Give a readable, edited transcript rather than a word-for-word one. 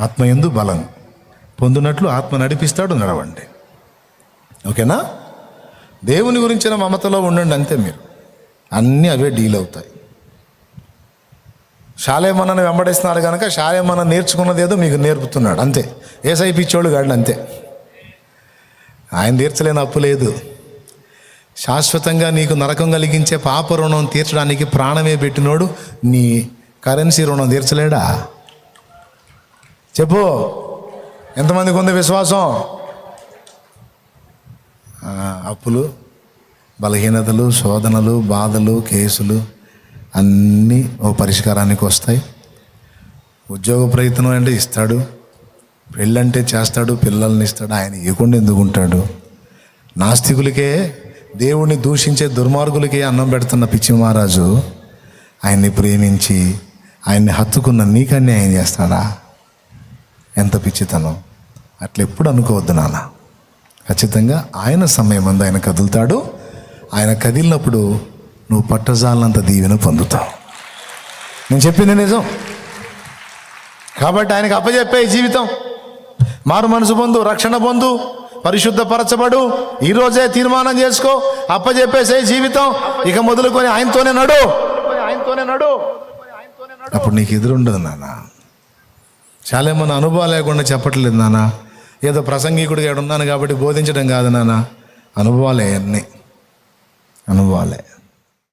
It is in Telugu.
ఆత్మయందు బలం పొందినట్లు ఆత్మ నడిపిస్తాడు, నడవండి. ఓకేనా? దేవుని గురించిన మమతలో ఉండండి, అంతే. మీరు అన్నీ అవే డీల్ అవుతాయి. షాలేమన్నను వెంబడిస్తున్నాడు కనుక షాలేమన్న నేర్చుకున్నది ఏదో మీకు నేర్పుతున్నాడు, అంతే. ఏసై పిచ్చోడు గాడు, అంతే. ఆయన తీర్చలేని అప్పు లేదు. శాశ్వతంగా నీకు నరకం కలిగించే పాప రుణం తీర్చడానికి ప్రాణమే పెట్టినోడు నీ కరెన్సీ రుణం తీర్చలేడా? చెప్పు, ఎంతమందికి ఉంది విశ్వాసం? అప్పులు, బలహీనతలు, శోధనలు, బాధలు, కేసులు అన్నీ ఓ పరిష్కారానికి వస్తాయి. ఉద్యోగ ప్రయత్నం అంటే ఇస్తాడు, పెళ్ళంటే చేస్తాడు, పిల్లల్ని ఇస్తాడు. ఆయన ఇవ్వకుండా ఎందుకుంటాడు? నాస్తికులకే, దేవుణ్ణి దూషించే దుర్మార్గులకే అన్నం పెడుతున్న పిచ్చి మహారాజు ఆయన్ని ప్రేమించి ఆయన్ని హత్తుకున్న నీకు అన్యాయం చేస్తాడా? ఎంత పిచ్చితనం! అట్లా ఎప్పుడు అనుకోవద్దు నాన్న. ఖచ్చితంగా ఆయన సమయం అందు ఆయన కదులుతాడు. ఆయన కదిలినప్పుడు నువ్వు పట్టజాలనంత దీవెన పొందుతావు. నేను చెప్పింది నిజం. కాబట్టి ఆయనకు అప్పచెప్పే జీవితం, మారు మనసు పొందు, రక్షణ పొందు, పరిశుద్ధపరచబడు. ఈరోజే తీర్మానం చేసుకో, అప్పచెప్పేసే జీవితం ఇక మొదలుకొని ఆయనతోనే నడు. అప్పుడు నీకు ఎదురుండదు నాన్న. చాలా మన అనుభవం లేకుండా చెప్పట్లేదు నాన్న. ఏదో ప్రసంగికుడిగా ఉన్నాను కాబట్టి బోధించడం కాదు నాన్న. అనుభవాలే అన్నీ, అనుభవాలే.